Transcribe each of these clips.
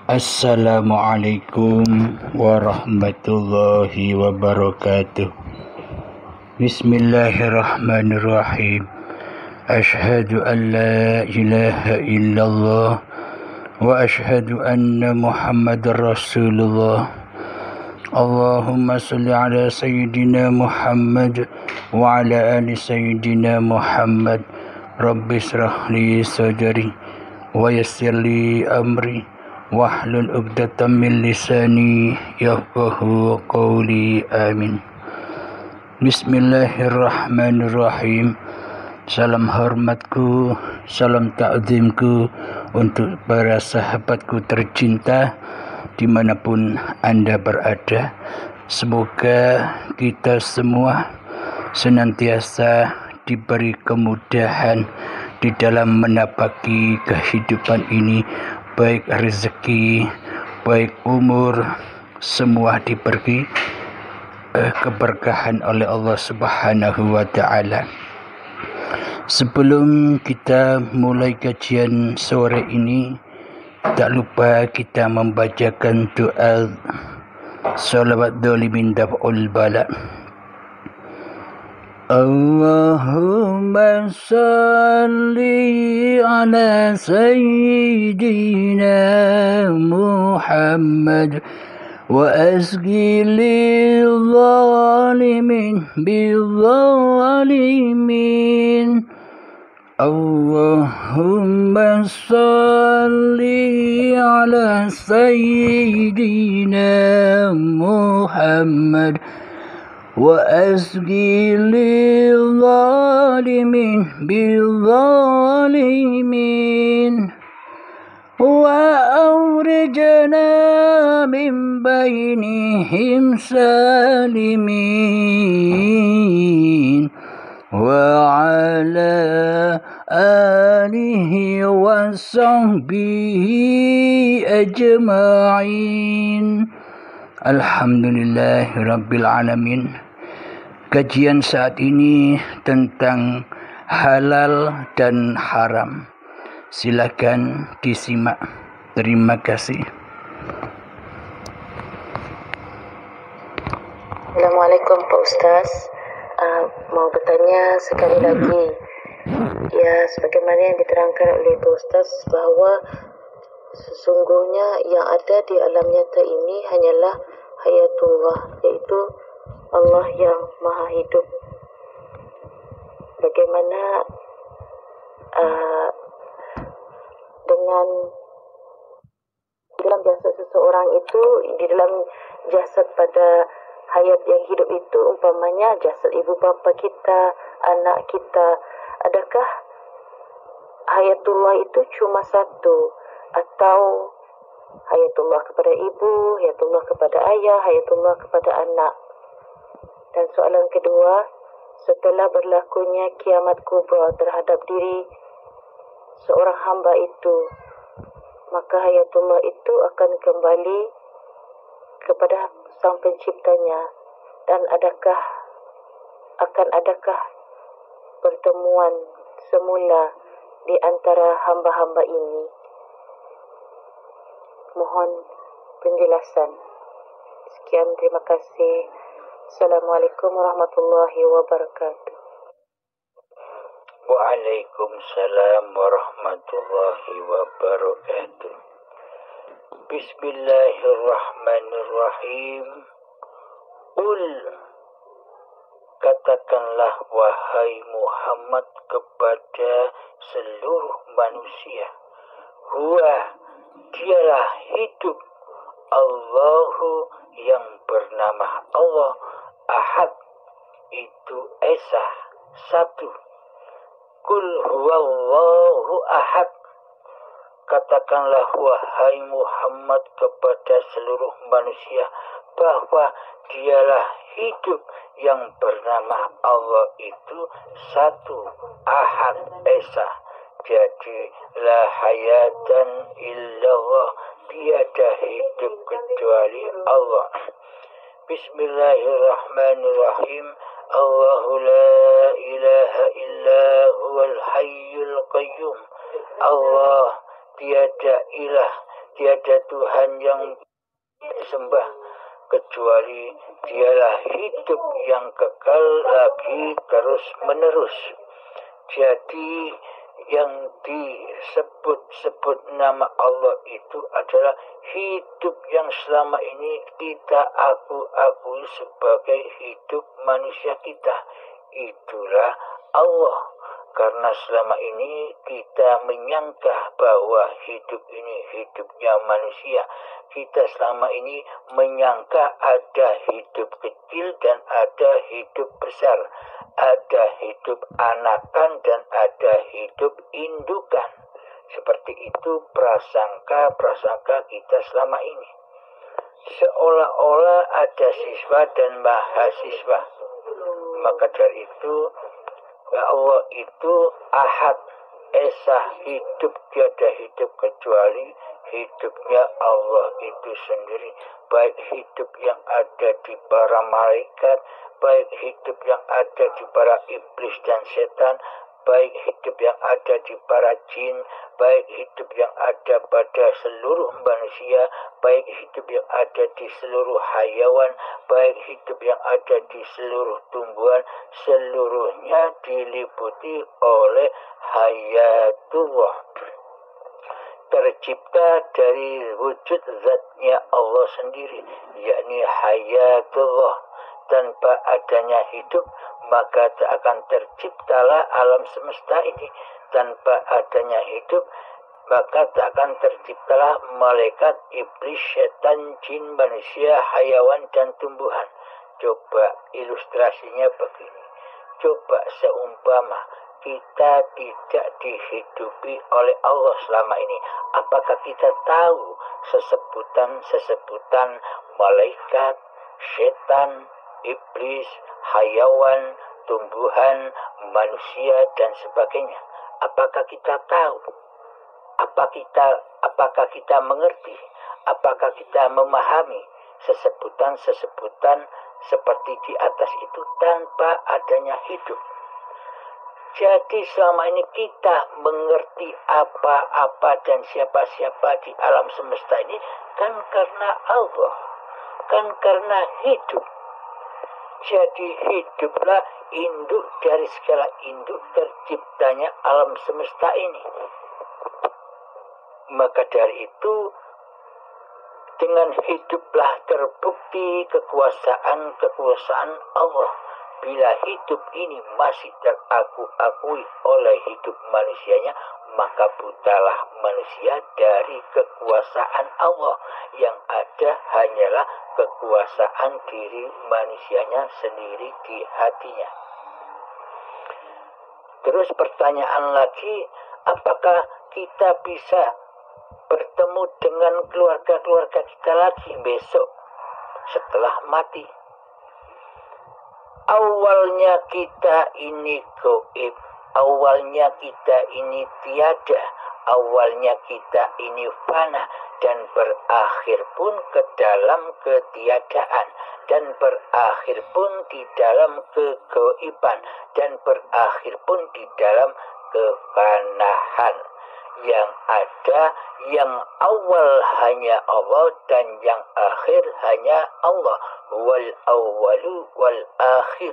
Assalamualaikum warahmatullahi wabarakatuh. Bismillahirrahmanirrahim. Ashhadu an la ilaha illallah wa ashhadu anna Muhammadar Rasulullah. Allahumma salli ala Sayyidina Muhammad wa ala ali Sayyidina Muhammad. Rabbi israh li sadri wa yassir li amri wahlul 'uqdatam min lisani yafqahu qawli. Amin. Bismillahirrahmanirrahim. Salam hormatku, salam ta'zimku untuk para sahabatku tercinta dimanapun Anda berada. Semoga kita semua senantiasa diberi kemudahan di dalam menapaki kehidupan ini, baik rezeki, baik umur, semua diberi keberkahan oleh Allah Subhanahu wa taala. Sebelum kita mulai kajian sore ini, tak lupa kita membacakan doa salawat dolimin daf'ul bala. Allahumma salli ala Sayyidina Muhammad wa asqi lil zalimin bil zalimin. Allahumma salli ala Sayyidina Muhammad wa asqi lil zalimin bil zalimin wa awrijna min bainihim salimin wa ala alihi wa sahbihi ajma'in. Alhamdulillahi Rabbil Alamin. Kajian saat ini tentang halal dan haram. Silakan disimak. Terima kasih. Assalamualaikum Pak Ustaz. Mau bertanya sekali lagi. Ya, sebagaimana yang diterangkan oleh Pak Ustaz bahawa sesungguhnya yang ada di alam nyata ini hanyalah hayatullah, yaitu Allah yang maha hidup. Bagaimana dengan dalam jasad seseorang itu, di dalam jasad pada hayat yang hidup itu, umpamanya jasad ibu bapa kita, anak kita, adakah hayatullah itu cuma satu, atau hayatullah kepada ibu, hayatullah kepada ayah, hayatullah kepada anak? Dan soalan kedua, setelah berlakunya kiamat kubra terhadap diri seorang hamba itu, maka hayatullah itu akan kembali kepada sang penciptanya, dan adakah pertemuan semula di antara hamba-hamba ini? Mohon penjelasan. Sekian, terima kasih. Assalamualaikum warahmatullahi wabarakatuh. Waalaikumsalam warahmatullahi wabarakatuh. Bismillahirrahmanirrahim. Katakanlah wahai Muhammad kepada seluruh manusia, huwa, dialah hidup, Allahu, yang bernama Allah, Ahad, itu Esa, satu. Kul huwallahu ahad. Katakanlah wahai Muhammad kepada seluruh manusia bahwa dialah hidup yang bernama Allah itu satu, Ahad, Esa. Jadi la hayatan illallah, tiada hidup kecuali Allah. Bismillahirrahmanirrahim. Allahu la ilaha illa huwal hayyul qayyum. Allah tiada ilah tiada Tuhan yang disembah kecuali Dialah hidup yang kekal lagi terus menerus. Jadi yang disebut-sebut nama Allah itu adalah hidup yang selama ini kita akui sebagai hidup manusia kita. Itulah Allah. Karena selama ini kita menyangka bahwa hidup ini hidupnya manusia. Kita selama ini menyangka ada hidup kecil dan ada hidup besar. Ada hidup anakan dan ada hidup indukan. Seperti itu prasangka kita selama ini. Seolah-olah ada siswa dan mahasiswa. Maka dari itu Allah itu Ahad, Esa, hidup, tiada hidup kecuali hidupnya Allah itu sendiri. Baik hidup yang ada di para malaikat, baik hidup yang ada di para iblis dan setan, baik hidup yang ada di para jin, baik hidup yang ada pada seluruh manusia, baik hidup yang ada di seluruh hayawan, baik hidup yang ada di seluruh tumbuhan, seluruhnya diliputi oleh hayatullah. Tercipta dari wujud zatnya Allah sendiri, yakni hayatullah. Tanpa adanya hidup, maka tak akan terciptalah alam semesta ini. Tanpa adanya hidup, maka tak akan terciptalah malaikat, iblis, setan, jin, manusia, hayawan, dan tumbuhan. Coba ilustrasinya begini. Coba seumpama kita tidak dihidupi oleh Allah selama ini. Apakah kita tahu sesebutan malaikat, setan, iblis, hayawan, tumbuhan, manusia, dan sebagainya? Apakah kita tahu? Apakah kita mengerti? Apakah kita memahami sesebutan seperti di atas itu tanpa adanya hidup? Jadi selama ini kita mengerti apa-apa dan siapa-siapa di alam semesta ini kan karena Allah, kan karena hidup. Jadi hiduplah induk dari segala induk terciptanya alam semesta ini. Maka dari itu, dengan hiduplah terbukti kekuasaan Allah. Bila hidup ini masih terakui oleh hidup manusianya, maka butalah manusia dari kekuasaan Allah. Yang ada hanyalah kekuasaan diri manusianya sendiri di hatinya. Terus pertanyaan lagi, apakah kita bisa bertemu dengan keluarga-keluarga kita lagi besok setelah mati? Awalnya kita ini gaib, awalnya kita ini tiada, awalnya kita ini fana, dan berakhir pun ke dalam ketiadaan, dan berakhir pun di dalam kegaiban, dan berakhir pun di dalam kefanahan. Yang ada, yang awal hanya Allah dan yang akhir hanya Allah. Wal awalu wal akhir.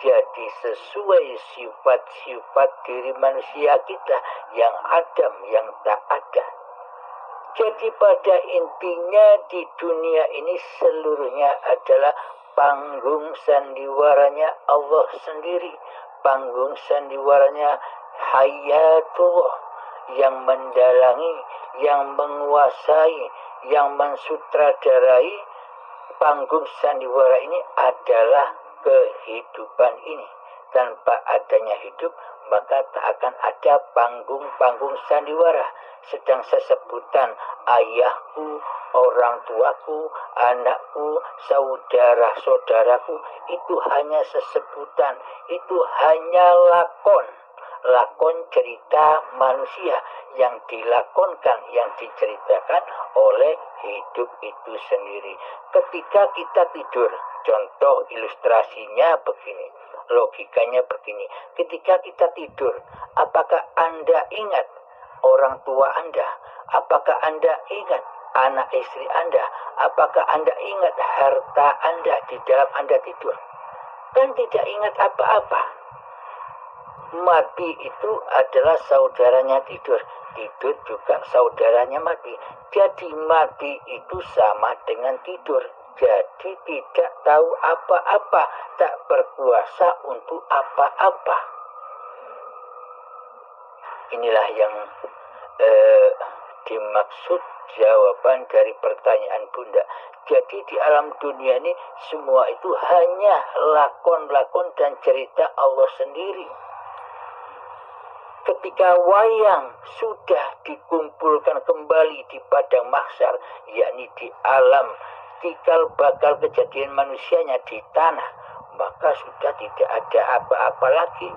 Jadi sesuai sifat-sifat diri manusia kita, yang adam, yang tak ada. Jadi pada intinya di dunia ini seluruhnya adalah panggung sandiwaranya Allah sendiri. Panggung sandiwaranya hayatullah, yang mendalangi, yang menguasai, yang mensutradarai panggung sandiwara ini adalah kehidupan ini. Tanpa adanya hidup, maka tak akan ada panggung-panggung sandiwara. Sedang sesebutan ayahku, orang tuaku, anakku, saudara-saudaraku, itu hanya sesebutan, itu hanya lakon cerita manusia yang dilakonkan, yang diceritakan oleh hidup itu sendiri. Ketika kita tidur, contoh ilustrasinya begini, logikanya begini. Ketika kita tidur, apakah Anda ingat orang tua Anda? Apakah Anda ingat anak istri Anda? Apakah Anda ingat harta Anda di dalam Anda tidur? Kan tidak ingat apa-apa. Mati itu adalah saudaranya tidur. Tidur juga saudaranya mati. Jadi mati itu sama dengan tidur. Jadi tidak tahu apa-apa, tak berkuasa untuk apa-apa. Inilah yang dimaksud jawaban dari pertanyaan Bunda. Jadi di alam dunia ini semua itu hanya lakon-lakon dan cerita Allah sendiri. Ketika wayang sudah dikumpulkan kembali di padang mahsyar, yakni di alam tikal bakal kejadian manusianya di tanah, maka sudah tidak ada apa-apa lagi.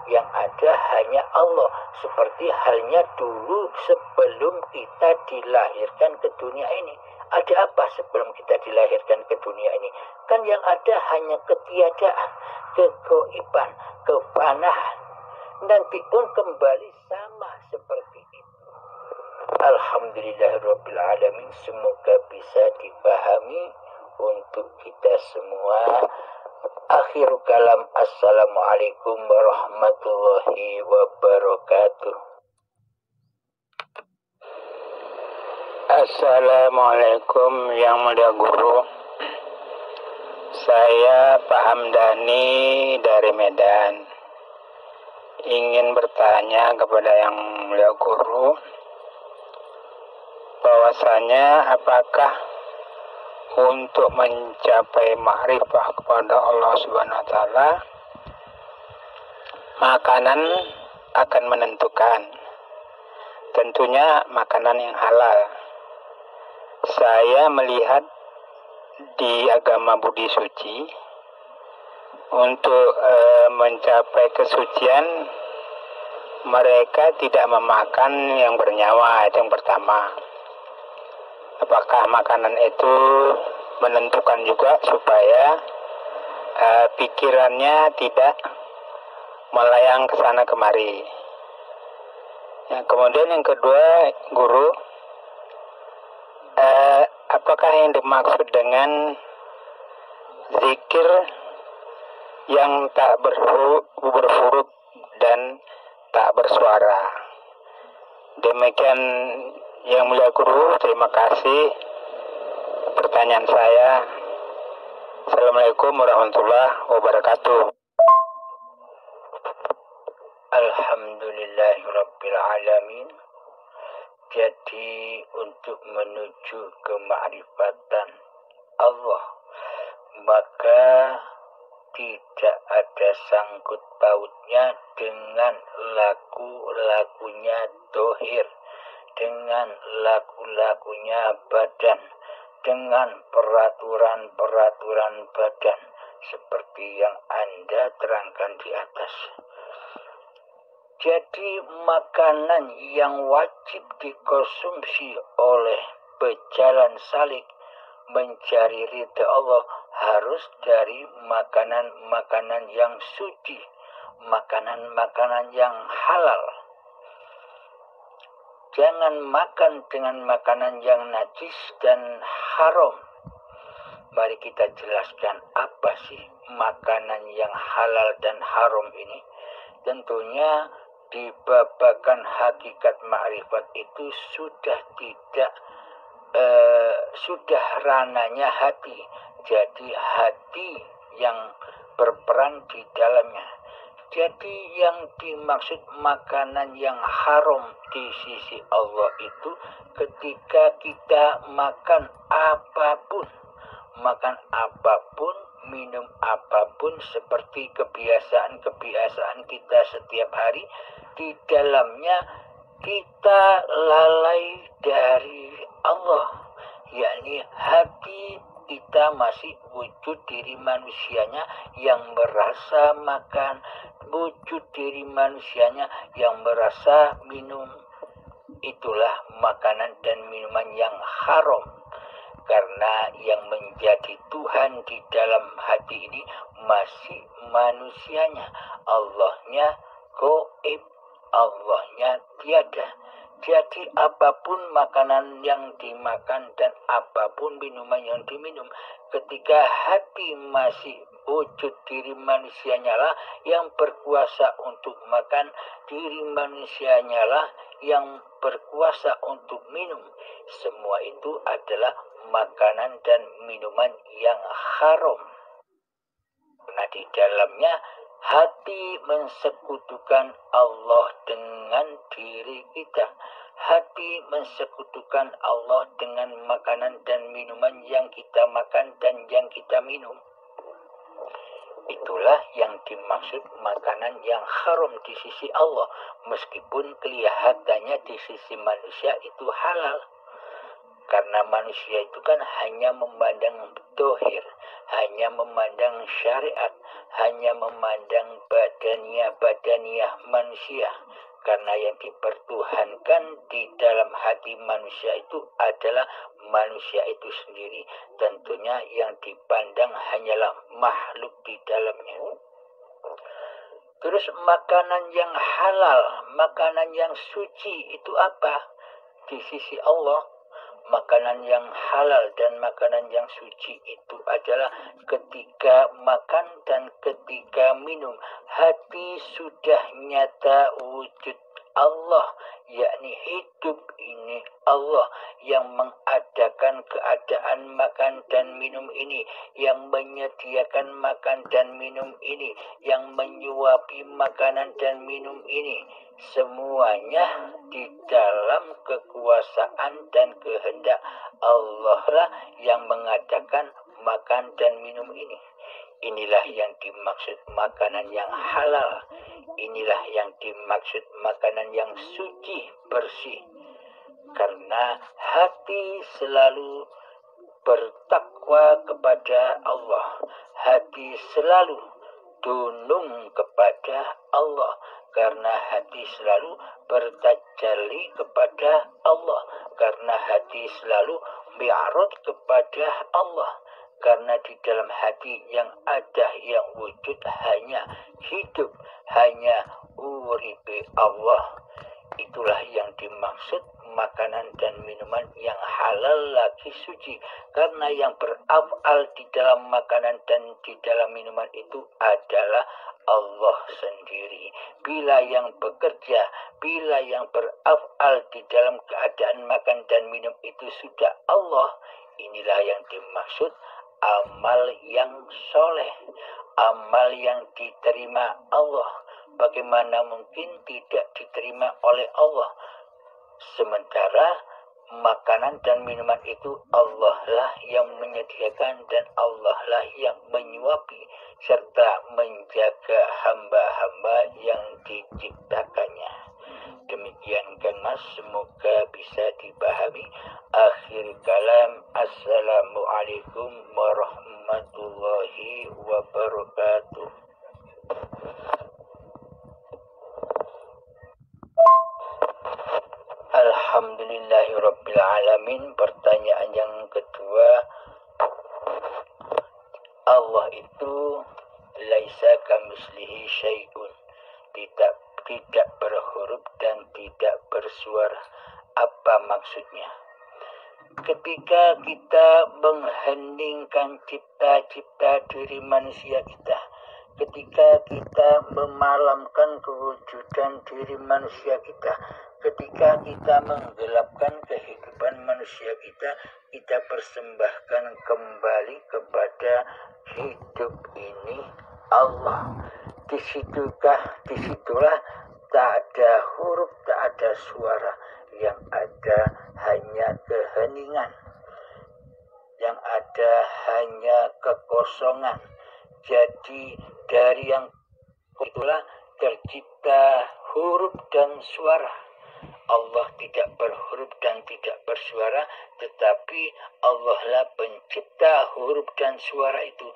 Yang ada hanya Allah, seperti halnya dulu sebelum kita dilahirkan ke dunia ini. Ada apa sebelum kita dilahirkan ke dunia ini? Kan yang ada hanya ketiadaan, kegoiban, kefanahan. Nanti pun kembali sama seperti itu. Alhamdulillahirrabbilalamin. Semoga bisa dipahami untuk kita semua. Akhir kalam, assalamualaikum warahmatullahi wabarakatuh. Assalamualaikum yang mulia guru. Saya Pak Hamdani dari Medan. Ingin bertanya kepada yang mulia guru, bahwasanya apakah untuk mencapai ma'rifah kepada Allah Subhanahu wa taala, makanan akan menentukan. Tentunya makanan yang halal. Saya melihat di agama Budi Suci, untuk mencapai kesucian mereka tidak memakan yang bernyawa. Itu yang pertama. Apakah makanan itu menentukan juga supaya pikirannya tidak melayang ke sana kemari. Ya, kemudian yang kedua, guru, apakah yang dimaksud dengan zikir yang tak berhuruf dan tak bersuara? Demikian yang mulia guru, terima kasih. Pertanyaan saya. Assalamualaikum warahmatullahi wabarakatuh. Alhamdulillahirrabbilalamin. Jadi untuk menuju kemarifatan Allah, maka tidak ada sangkut pautnya dengan laku-lakunya dohir, dengan laku-lakunya badan, dengan peraturan-peraturan badan, seperti yang Anda terangkan di atas. Jadi makanan yang wajib dikonsumsi oleh pejalan salik mencari ridha Allah harus dari makanan-makanan yang suci, makanan-makanan yang halal. Jangan makan dengan makanan yang najis dan haram. Mari kita jelaskan apa sih makanan yang halal dan haram ini. Tentunya di babakan hakikat ma'rifat itu sudah tidak sudah rananya hati. Jadi hati yang berperan di dalamnya. Jadi yang dimaksud makanan yang haram di sisi Allah itu ketika kita makan apapun, minum apapun seperti kebiasaan kita setiap hari, di dalamnya kita lalai dari Allah, yakni hati kita masih wujud diri manusianya yang merasa makan, wujud diri manusianya yang merasa minum. Itulah makanan dan minuman yang haram. Karena yang menjadi Tuhan di dalam hati ini masih manusianya. Allahnya goib, Allahnya tiada. Jadi apapun makanan yang dimakan dan apapun minuman yang diminum, ketika hati masih wujud diri manusianya lah yang berkuasa untuk makan, diri manusianya lah yang berkuasa untuk minum. Semua itu adalah makanan dan minuman yang haram. Karena di dalamnya hati mensekutukan Allah dengan diri kita. Hati mensekutukan Allah dengan makanan dan minuman yang kita makan dan yang kita minum. Itulah yang dimaksud makanan yang haram di sisi Allah. Meskipun kelihatannya di sisi manusia itu halal. Karena manusia itu kan hanya memandang dohir, hanya memandang syariat, hanya memandang badaniah manusia. Karena yang dipertuhankan di dalam hati manusia itu adalah manusia itu sendiri. Tentunya yang dipandang hanyalah makhluk di dalamnya. Terus makanan yang halal, makanan yang suci itu apa? Di sisi Allah, makanan yang halal dan makanan yang suci itu adalah ketika makan dan ketika minum, hati sudah nyata wujud Allah, yakni hidup ini Allah yang mengadakan keadaan makan dan minum ini, yang menyediakan makan dan minum ini, yang menyuapi makanan dan minum ini. Semuanya di dalam kekuasaan dan kehendak Allah lah yang mengadakan makan dan minum ini. Inilah yang dimaksud makanan yang halal. Inilah yang dimaksud makanan yang suci, bersih. Karena hati selalu bertakwa kepada Allah. Hati selalu tunung kepada Allah. Karena hati selalu bertajalli kepada Allah. Karena hati selalu mi'raj kepada Allah. Karena di dalam hati yang ada, yang wujud hanya hidup, hanya uribi Allah. Itulah yang dimaksud makanan dan minuman yang halal lagi suci. Karena yang beraf'al di dalam makanan dan di dalam minuman itu adalah Allah sendiri. Bila yang bekerja, bila yang beraf'al di dalam keadaan makan dan minum itu sudah Allah, inilah yang dimaksud amal yang soleh, amal yang diterima Allah. Bagaimana mungkin tidak diterima oleh Allah? Sementara makanan dan minuman itu Allah lah yang menyediakan dan Allah lah yang menyuapi serta menjaga hamba-hamba yang diciptakannya. Demikian Kang Mas, semoga bisa dipahami. Akhir kalam, assalamualaikum warahmatullahi wabarakatuh. Alhamdulillahirabbil alamin. Pertanyaan yang kedua, Allah itu laisa kamislihi syai'un, tidak berhuruf dan tidak bersuara. Apa maksudnya? Ketika kita mengheningkan cipta-cipta diri manusia kita, ketika kita memalamkan kewujudan diri manusia kita, ketika kita menggelapkan kehidupan manusia kita, kita persembahkan kembali kepada hidup ini Allah. Disitulah tak ada huruf, tak ada suara, yang ada hanya keheningan, yang ada hanya kekosongan. Jadi dari yang itulah tercipta huruf dan suara. Allah tidak berhuruf dan tidak bersuara, tetapi Allah lah pencipta huruf dan suara itu.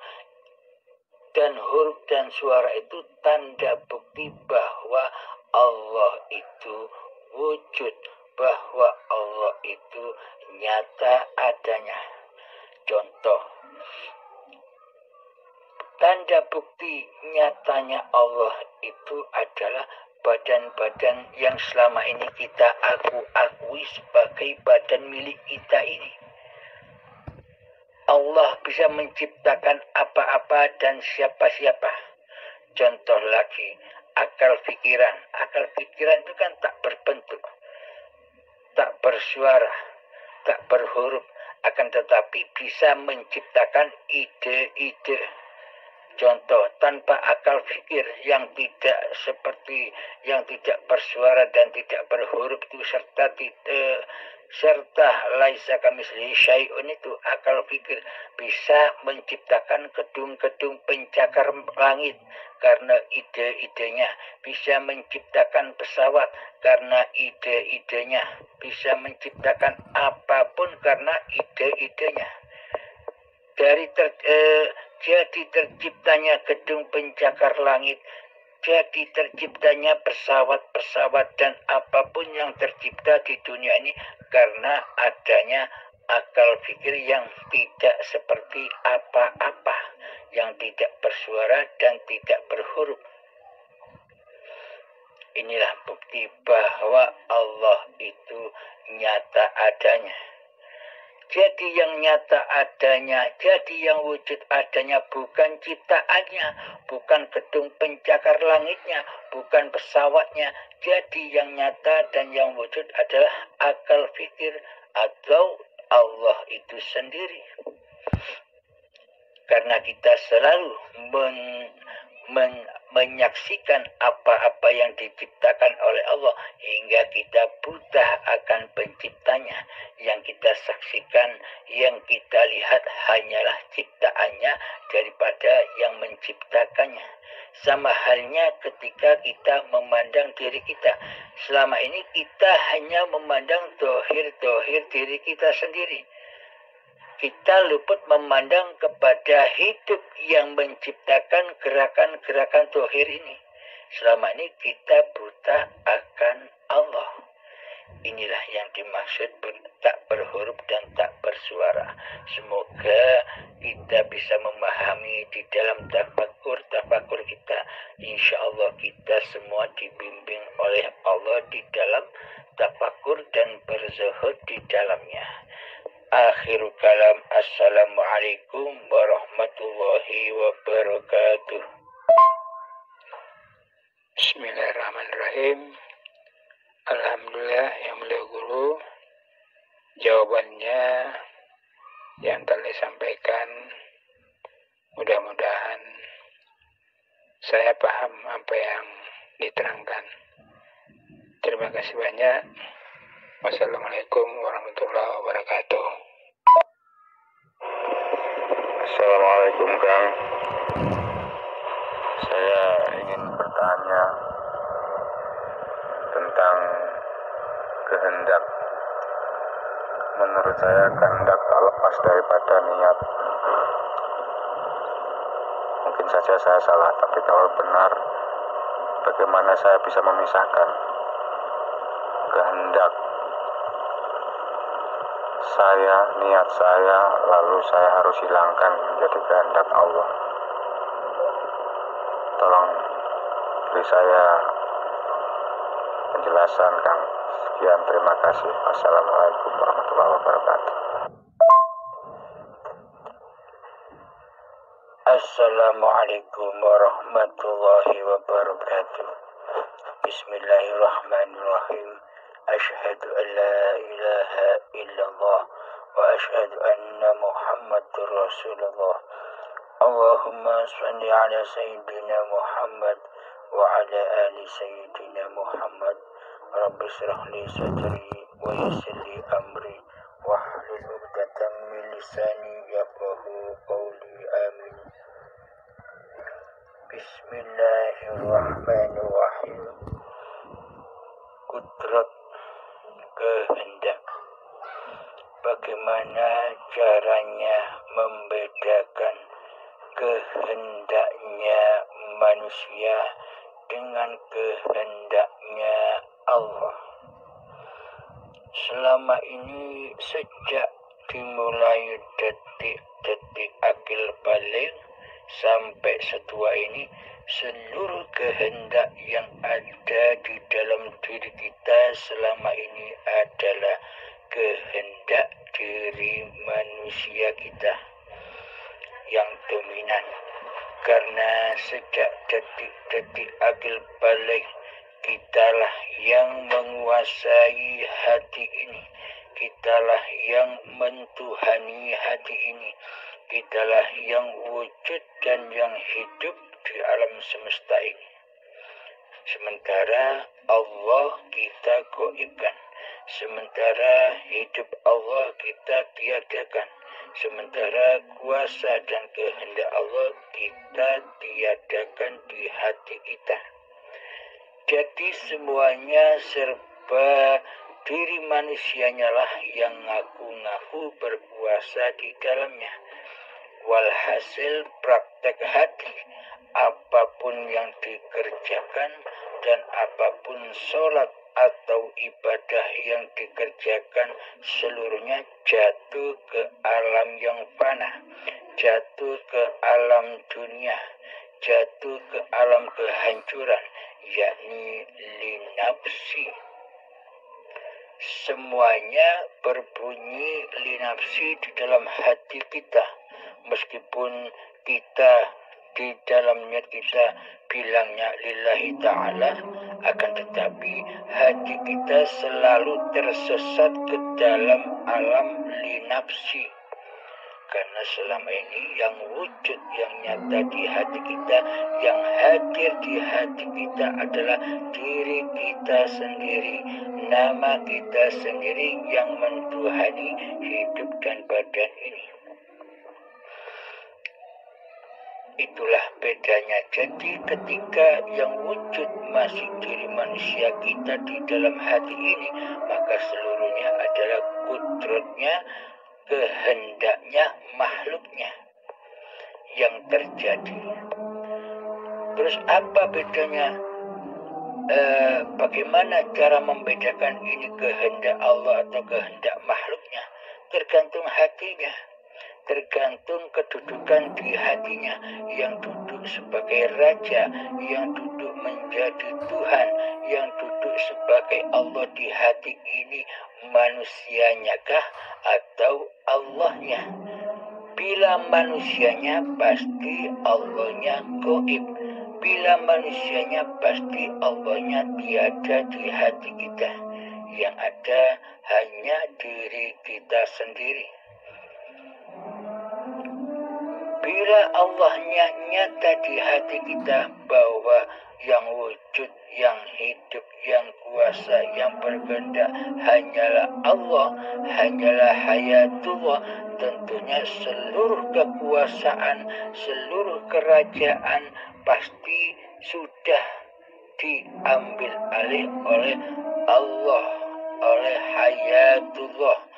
Dan huruf dan suara itu tanda bukti bahwa Allah itu wujud, bahwa Allah itu nyata adanya. Contoh, tanda bukti nyatanya Allah itu adalah badan-badan yang selama ini kita akui sebagai badan milik kita ini. Allah bisa menciptakan apa-apa dan siapa-siapa. Contoh lagi, akal pikiran. Akal pikiran itu kan tak berbentuk, tak bersuara, tak berhuruf, akan tetapi bisa menciptakan ide-ide. Contoh, tanpa akal pikir yang tidak seperti, yang tidak bersuara dan tidak berhuruf itu serta laisa kamitslihi syai'un itu, akal pikir bisa menciptakan gedung-gedung pencakar langit karena ide-idenya, bisa menciptakan pesawat karena ide-idenya, bisa menciptakan apapun karena ide-idenya. Jadi terciptanya gedung pencakar langit, jadi terciptanya pesawat-pesawat dan apapun yang tercipta di dunia ini karena adanya akal pikir yang tidak seperti apa-apa, yang tidak bersuara dan tidak berhuruf. Inilah bukti bahwa Allah itu nyata adanya. Jadi yang nyata adanya, jadi yang wujud adanya bukan ciptaannya, bukan gedung pencakar langitnya, bukan pesawatnya. Jadi yang nyata dan yang wujud adalah akal fikir atau Allah itu sendiri. Karena kita selalu menyaksikan apa-apa yang diciptakan oleh Allah hingga kita buta akan penciptanya. Yang kita saksikan, yang kita lihat hanyalah ciptaannya daripada yang menciptakannya. Sama halnya ketika kita memandang diri kita. Selama ini kita hanya memandang dohir-dohir diri kita sendiri. Kita luput memandang kepada hidup yang menciptakan gerakan-gerakan dohir ini. Selama ini kita buta akan Allah. Inilah yang dimaksud tak berhuruf dan tak bersuara. Semoga kita bisa memahami di dalam tafakur kita. Insya Allah kita semua dibimbing oleh Allah di dalam tafakur dan berzuhud di dalamnya. Akhirul kalam, assalamualaikum warahmatullahi wabarakatuh. Bismillahirrahmanirrahim. Alhamdulillah yang mulia guru, jawabannya yang telah disampaikan mudah-mudahan saya paham apa yang diterangkan. Terima kasih banyak. Wassalamualaikum warahmatullahi wabarakatuh. Assalamualaikum Kang. Saya ingin bertanya tentang kehendak. Menurut saya kehendak tak lepas daripada niat. Mungkin saja saya salah, tapi kalau benar, bagaimana saya bisa memisahkan kehendak saya, niat saya, lalu saya harus hilangkan menjadi kehendak Allah. Tolong beri saya penjelasan, Kang. Sekian, terima kasih. Wassalamualaikum warahmatullahi wabarakatuh. Assalamualaikum warahmatullahi wabarakatuh. Bismillahirrahmanirrahim. Asyhadu an la ilaha illallah wa asyhadu anna Muhammadur Rasulullah. Allahumma shalli ala sayyidina Muhammad wa ala ali sayyidina Muhammad. Rabbi shrah li sadri wa yassir li amri wahlul 'uqdatam min lisani yafqahu qawli. Amin. Bismillahirrahmanirrahim. Kudrat, kehendak. Bagaimana caranya membedakan kehendaknya manusia dengan kehendaknya Allah? Selama ini sejak dimulai detik-detik akil balik sampai setua ini, seluruh kehendak yang ada di dalam diri kita selama ini adalah kehendak diri manusia kita yang dominan. Karena sejak detik-detik akil balik, kitalah yang menguasai hati ini, kitalah yang mentuhani hati ini, kitalah yang wujud dan yang hidup di alam semesta ini. Sementara Allah kita goibkan, sementara hidup Allah kita tiadakan, sementara kuasa dan kehendak Allah kita tiadakan di hati kita. Jadi semuanya serba diri manusianya lah yang ngaku-ngaku berkuasa di dalamnya. Walhasil praktek hati, apapun yang dikerjakan dan apapun sholat atau ibadah yang dikerjakan, seluruhnya jatuh ke alam yang fana, jatuh ke alam dunia, jatuh ke alam kehancuran, yakni linafsi. Semuanya berbunyi linafsi di dalam hati kita, meskipun kita di dalamnya kita bilangnya lillahi ta'ala, akan tetapi hati kita selalu tersesat ke dalam alam linafsi. Karena selama ini yang wujud, yang nyata di hati kita, yang hadir di hati kita adalah diri kita sendiri, nama kita sendiri yang mentuhani hidup dan badan ini. Itulah bedanya. Jadi ketika yang wujud masih diri manusia kita di dalam hati ini, maka seluruhnya adalah kudratnya, kehendaknya, makhluknya yang terjadi. Terus apa bedanya? Bagaimana cara membedakan ini kehendak Allah atau kehendak makhluknya? Tergantung hatinya, tergantung kedudukan di hatinya, yang duduk sebagai raja, yang duduk menjadi Tuhan, yang duduk sebagai Allah di hati ini, manusianya kah atau Allahnya? Bila manusianya, pasti Allahnya gaib. Bila manusianya, pasti Allahnya tiada di hati kita. Yang ada hanya diri kita sendiri. Bila Allahnya nyata di hati kita bahwa yang wujud, yang hidup, yang kuasa, yang berkehendak hanyalah Allah, hanyalah hayatullah, tentunya seluruh kekuasaan, seluruh kerajaan pasti sudah diambil alih oleh Allah, oleh hayatullah.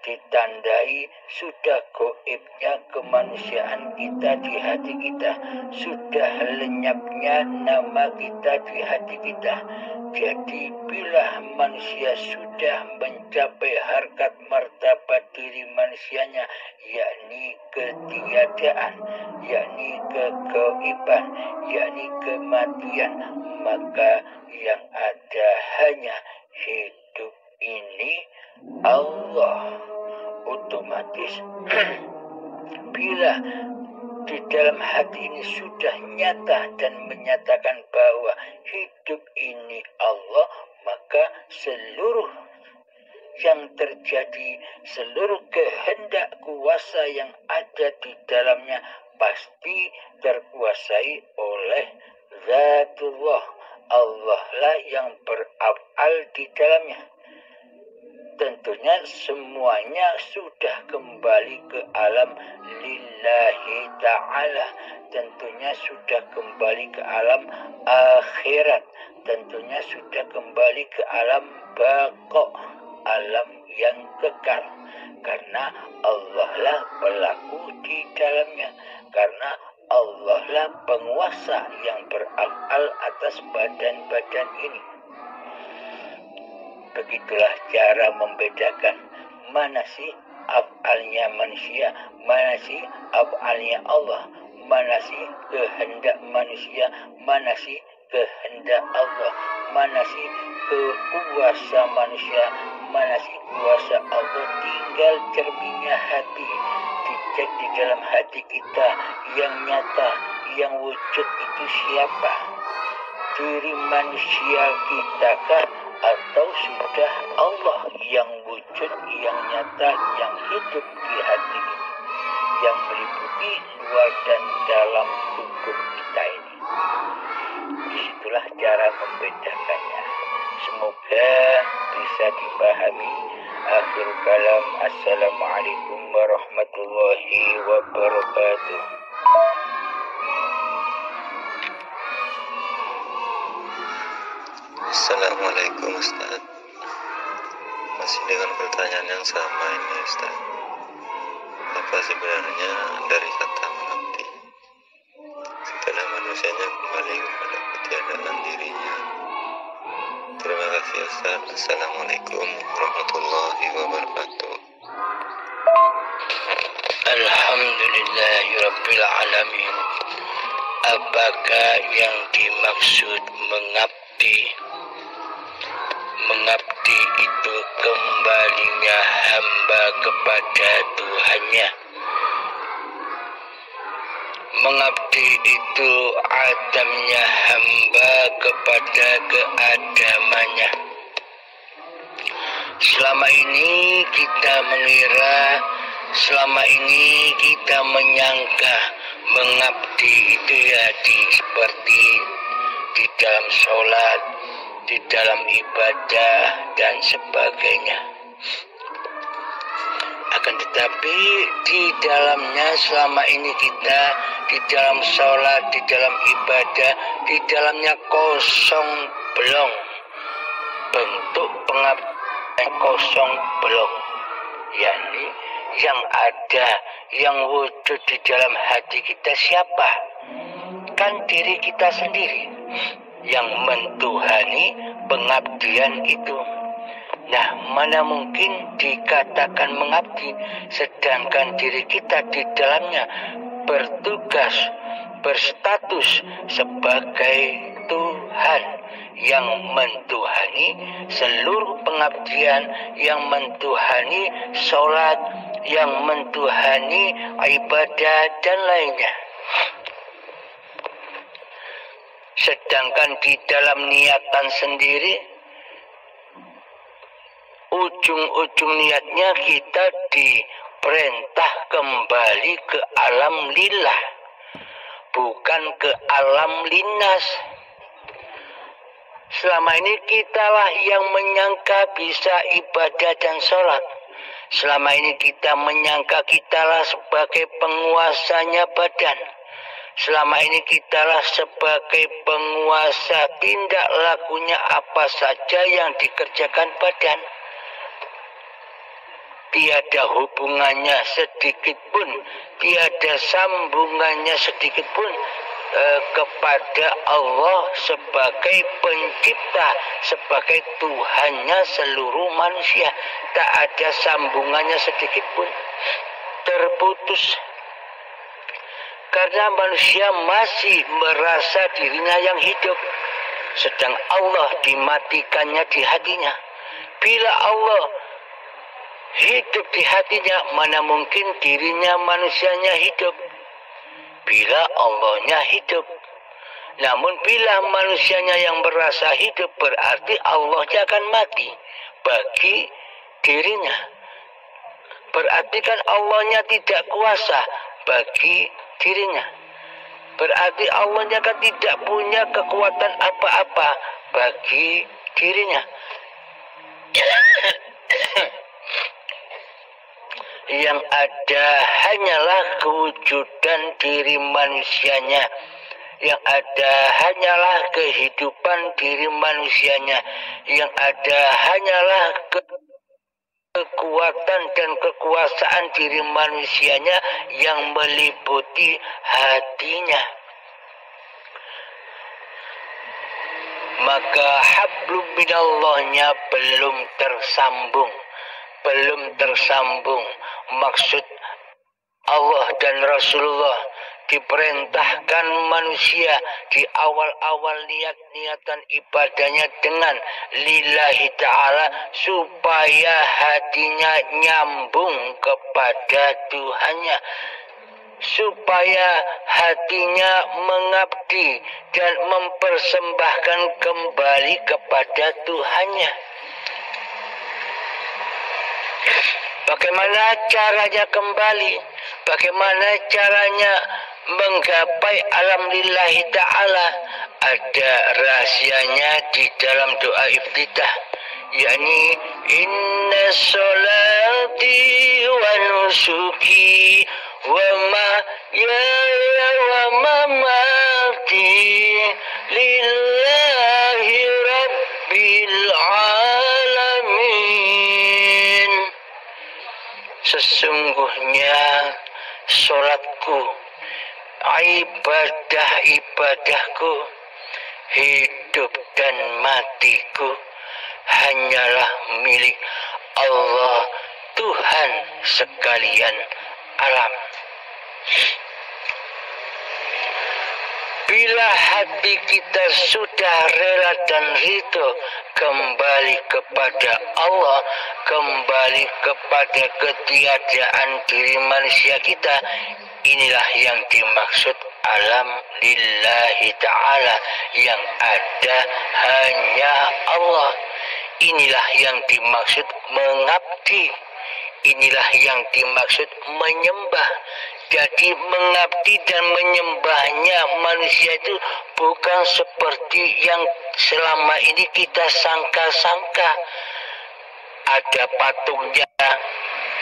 Ditandai sudah gaibnya kemanusiaan kita di hati kita, sudah lenyapnya nama kita di hati kita. Jadi bila manusia sudah mencapai harkat martabat diri manusianya, yakni ketiadaan, yakni kegaiban, yakni kematian, maka yang ada hanya hidup ini Allah. Otomatis bila di dalam hati ini sudah nyata dan menyatakan bahwa hidup ini Allah, maka seluruh yang terjadi, seluruh kehendak kuasa yang ada di dalamnya pasti terkuasai oleh Zatullah. Allah lah yang beraf'al di dalamnya. Tentunya semuanya sudah kembali ke alam lillahi ta'ala. Tentunya sudah kembali ke alam akhirat. Tentunya sudah kembali ke alam baqa, alam yang kekal. Karena Allah lah pelaku di dalamnya. Karena Allah lah penguasa yang beraf'al atas badan-badan ini. Begitulah cara membedakan mana sih af'alnya manusia, mana sih af'alnya Allah, mana sih kehendak manusia, mana sih kehendak Allah, mana sih kuasa manusia, mana sih kuasa Allah. Tinggal cerminnya hati, dicek di dalam hati kita yang nyata, yang wujud itu siapa? Diri manusia kita kah, atau sudah Allah yang wujud, yang nyata, yang hidup di hati ini, yang meliputi luar dan dalam tubuh kita ini? Disitulah cara membedakannya. Semoga bisa dipahami. Akhir kalam, assalamualaikum warahmatullahi wabarakatuh. Assalamualaikum Ustaz. Masih dengan pertanyaan yang sama ini Ustaz. Apa sebenarnya dari kata mengabdi setelah manusianya kembali kepada ketiadaan dirinya? Terima kasih Ustaz. Assalamualaikum warahmatullahi wabarakatuh. Alhamdulillahirabbil alamin. Apakah yang dimaksud mengabdi? Mengabdi itu kembalinya hamba kepada Tuhannya. Mengabdi itu adamnya hamba kepada keadamannya. Selama ini kita mengira, selama ini kita menyangka mengabdi itu ya seperti di dalam sholat, di dalam ibadah dan sebagainya. Akan tetapi di dalamnya selama ini kita di dalam sholat, di dalam ibadah, di dalamnya kosong belum. Bentuk pengabdian kosong belum. yakni yang ada, yang wujud di dalam hati kita siapa? Kan diri kita sendiri yang mentuhani pengabdian itu. Nah, mana mungkin dikatakan mengabdi sedangkan diri kita di dalamnya bertugas, berstatus sebagai Tuhan yang mentuhani seluruh pengabdian, yang mentuhani sholat, yang mentuhani ibadah dan lainnya. Sedangkan di dalam niatan sendiri, ujung-ujung niatnya kita diperintah kembali ke alam lillah, bukan ke alam linnas. Selama ini kitalah yang menyangka bisa ibadah dan sholat. Selama ini kita menyangka kitalah sebagai penguasanya badan. Selama ini kitalah sebagai penguasa tindak lakunya apa saja yang dikerjakan badan. Tiada hubungannya sedikit pun, tiada sambungannya sedikit pun kepada Allah sebagai pencipta, sebagai Tuhannya seluruh manusia. Tak ada sambungannya sedikit pun, terputus. Karena manusia masih merasa dirinya yang hidup, sedang Allah dimatikannya di hatinya. Bila Allah hidup di hatinya, mana mungkin dirinya manusianya hidup? Bila Allahnya hidup. Namun bila manusianya yang merasa hidup, berarti Allahnya akan mati bagi dirinya. Berarti kan Allahnya tidak kuasa bagi dirinya. Berarti Allahnya kan tidak punya kekuatan apa-apa bagi dirinya. Yang ada hanyalah kewujudan diri manusianya. Yang ada hanyalah kehidupan diri manusianya. Yang ada hanyalah kekuatan dan kekuasaan diri manusianya yang meliputi hatinya. Maka hablum minallahnya belum tersambung. Belum tersambung maksud Allah dan Rasulullah diperintahkan manusia di awal-awal niatan ibadahnya dengan lillahi ta'ala supaya hatinya nyambung kepada Tuhannya, supaya hatinya mengabdi dan mempersembahkan kembali kepada Tuhannya. Bagaimana caranya kembali? Bagaimana caranya menggapai alam lillahi ta'ala? Ada rahasianya di dalam doa iftitah, yakni inna sholati wa nusuki wa mahyaya wa mamati lillahi rabbil alamin. Sesungguhnya sholatku, ibadah-ibadahku, hidup dan matiku hanyalah milik Allah, Tuhan sekalian alam. Bila hati kita sudah rela dan ridho kembali kepada Allah, kembali kepada ketiadaan diri manusia kita, inilah yang dimaksud alam lillahi ta'ala, yang ada hanya Allah. Inilah yang dimaksud mengabdi, inilah yang dimaksud menyembah. Jadi mengabdi dan menyembahnya manusia itu bukan seperti yang selama ini kita sangka-sangka. Ada patungnya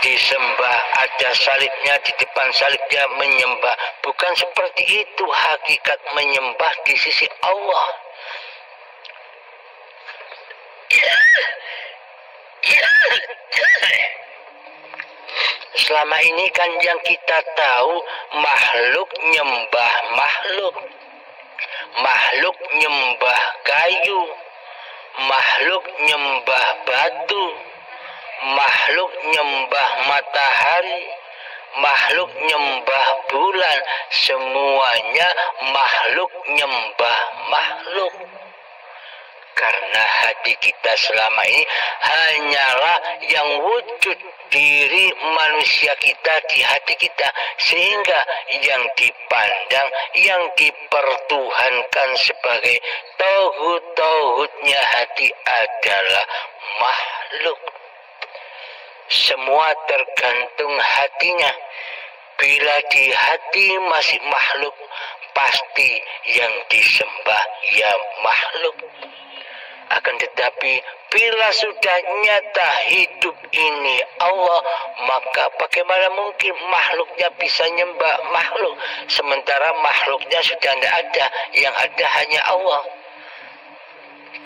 disembah, ada salibnya, di depan salibnya menyembah. Bukan seperti itu hakikat menyembah di sisi Allah. Selama ini kan yang kita tahu makhluk nyembah makhluk, makhluk nyembah kayu, makhluk nyembah batu, makhluk nyembah matahari, makhluk nyembah bulan, semuanya makhluk nyembah makhluk. Karena hati kita selama ini hanyalah yang wujud diri manusia kita di hati kita, sehingga yang dipandang, yang dipertuhankan sebagai tauhid-tauhidnya hati adalah makhluk. Semua tergantung hatinya. Bila di hati masih makhluk, pasti yang disembah ya makhluk. Akan tetapi bila sudah nyata hidup ini Allah, maka bagaimana mungkin makhluknya bisa nyembah makhluk, sementara makhluknya sudah tidak ada, yang ada hanya Allah.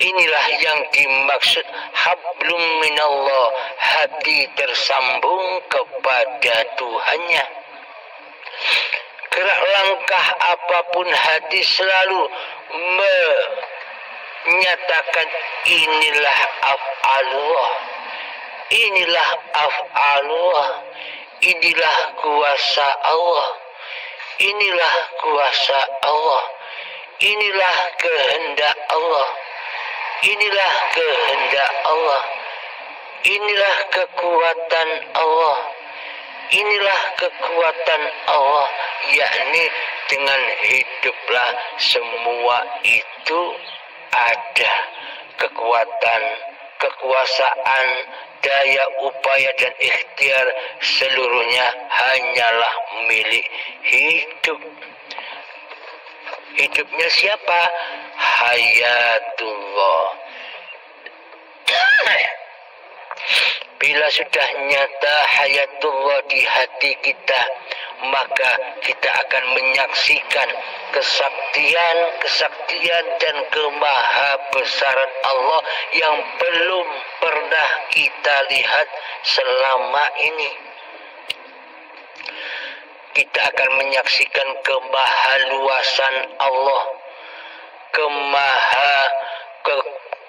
Inilah yang dimaksud hablum minallah, hati tersambung kepada Tuhannya. Gerak langkah apapun hati selalu menyatakan inilah af'alullah, inilah af'alullah, inilah kuasa Allah, inilah kuasa Allah, inilah kehendak Allah, inilah kehendak Allah, inilah kekuatan Allah, inilah kekuatan Allah, yakni dengan hiduplah semua itu ada kekuatan, kekuasaan, daya upaya dan ikhtiar, seluruhnya hanyalah milik hidup. Hidupnya siapa? Hayatullah. Bila sudah nyata hayatullah di hati kita, maka kita akan menyaksikan kesaktian dan kemahabesaran Allah yang belum pernah kita lihat selama ini. Kita akan menyaksikan kemahaluasan Allah,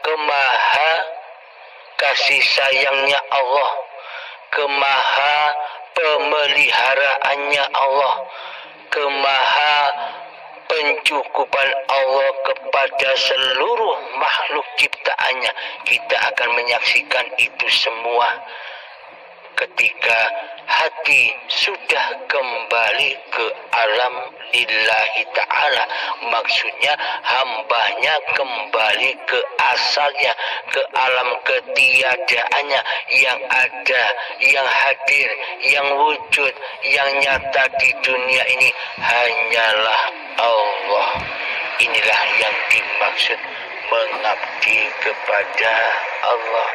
kemaha kasih sayangnya Allah, kemaha pemeliharaannya Allah, kemaha pencukupan Allah kepada seluruh makhluk ciptaannya. Kita akan menyaksikan itu semua ketika hati sudah kembali ke alam lillahi ta'ala. Maksudnya hambanya kembali ke asalnya, ke alam ketiadaannya, yang ada, yang hadir, yang wujud, yang nyata di dunia ini hanyalah Allah. Inilah yang dimaksud mengabdi kepada Allah,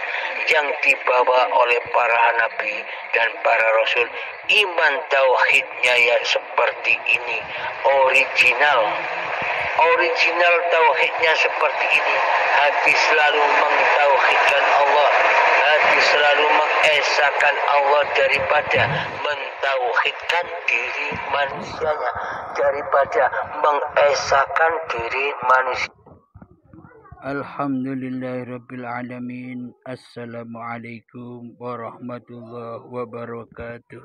yang dibawa oleh para nabi dan para rasul. Iman tauhidnya ya seperti ini, original tauhidnya seperti ini. Hati selalu mentauhidkan Allah, hati selalu mengesahkan Allah daripada mentauhidkan diri manusianya, daripada mengesahkan diri manusia. Alhamdulillahirabbil alamin. Assalamualaikum warahmatullahi wabarakatuh.